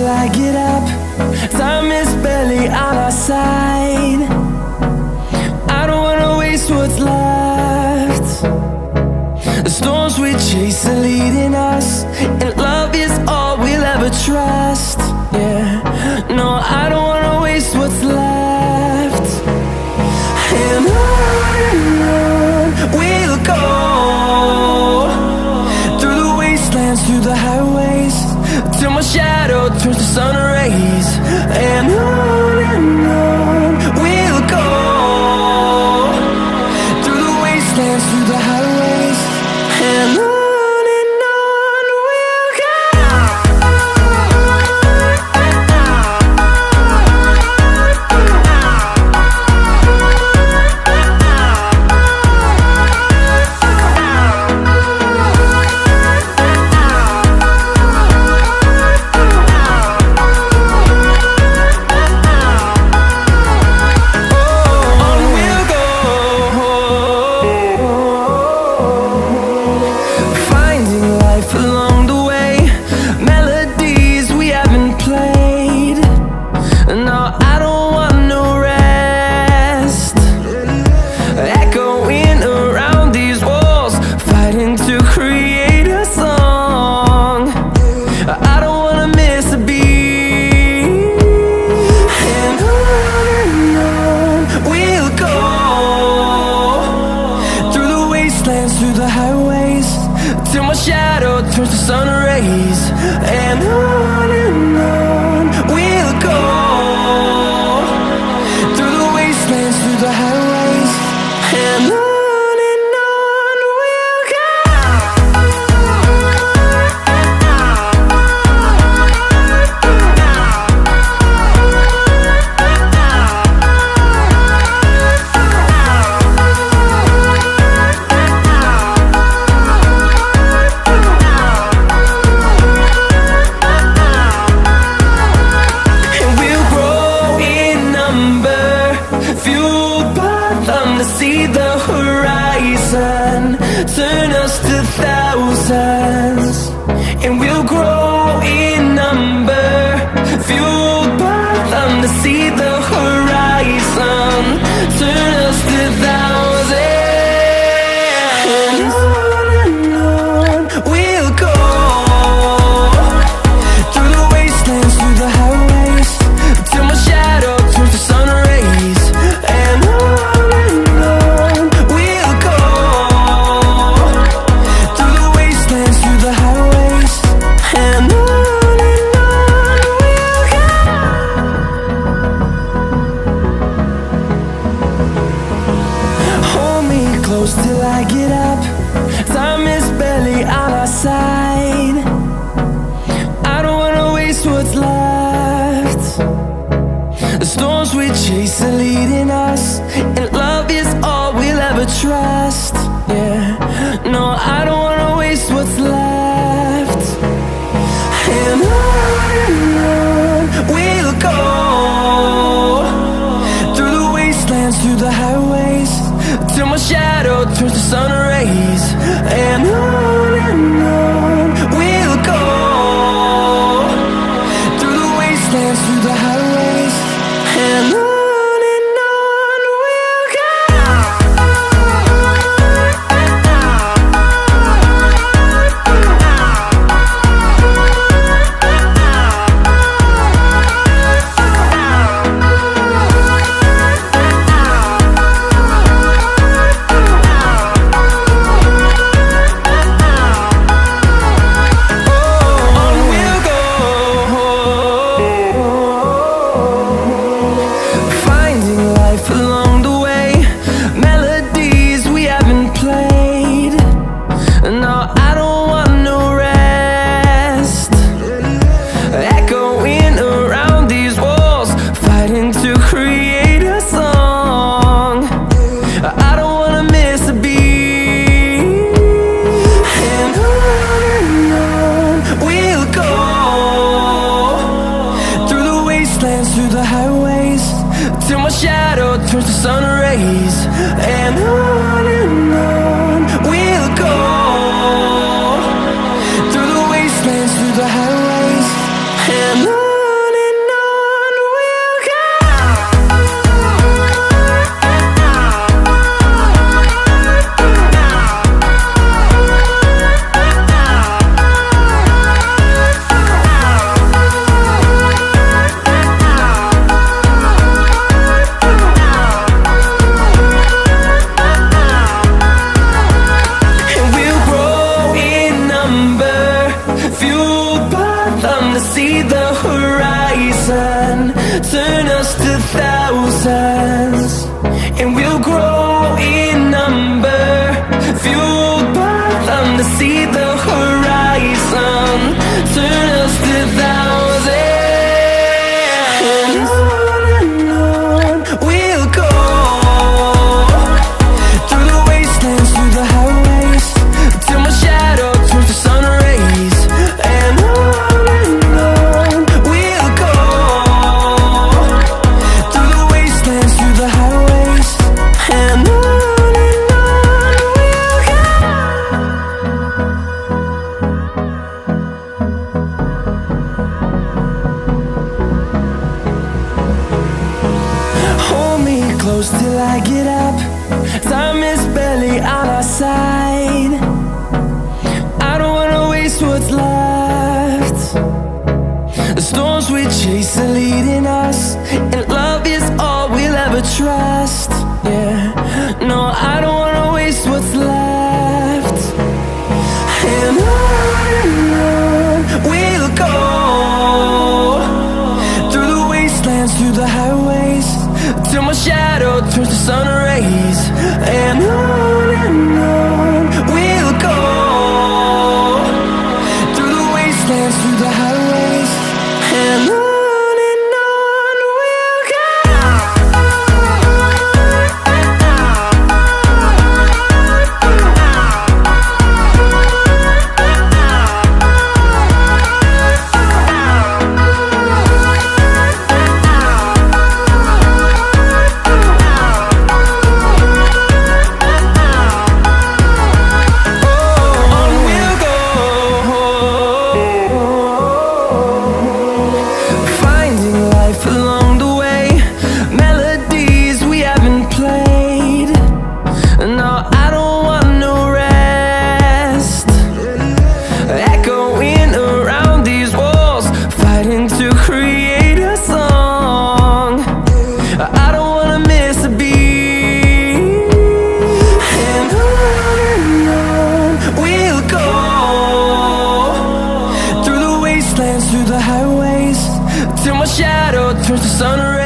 till I get up. Time is barely on our side. I don't wanna waste what's left. The storms we chase are leading us, and love is all we'll ever trust. Yeah, no, I don't wanna waste what's left. And on we'll go, through the wastelands, through the highways, till my shadow turns to sun rays. And on we'll go, through the wastelands, through the highways, and on we'll go. Through the highways, till my shadow turns to sun rays. And on we'll go, through the wastelands, through the highways, and on we'll go. See the horizon turn us to thousands, and we'll grow in number, fueled by them to see the horizon turn us to thousands. And on we'll go, through the wastelands, through the highways, till my shadow turns to sun rays. And till I get up, time is barely on our side. I don't wanna waste what's left. The storms we chase are leading us, and love is all we'll ever trust. Yeah, no, I don't wanna waste what's left. And on we'll go, through the wastelands, through the highways, till my shadow turns to sun rays. And on we'll go, through the wastelands, through the highways, and on we'll go. fueled by them to see the horizon, turn us to thousands. And on we'll go, through the wastelands, through the highways, till my shadow turns to sun rays. And on we'll go, through the wastelands, through the highways. And on we'll go. Hold me close till I get up. Time is barely on our side. I don't wanna waste what's left. The storms we chase are leading us, and love is all we'll ever trust. Yeah, no, I don't wanna waste what's left. And on we'll go, through the wastelands, through the highways, till my shadow turns to sun rays. And on we'll go, through the wastelands, through the highways. And on we'll go. To create a song, I don't wanna miss a beat. And on we'll go, through the wastelands, through the highways, till my shadow turns to sun rays.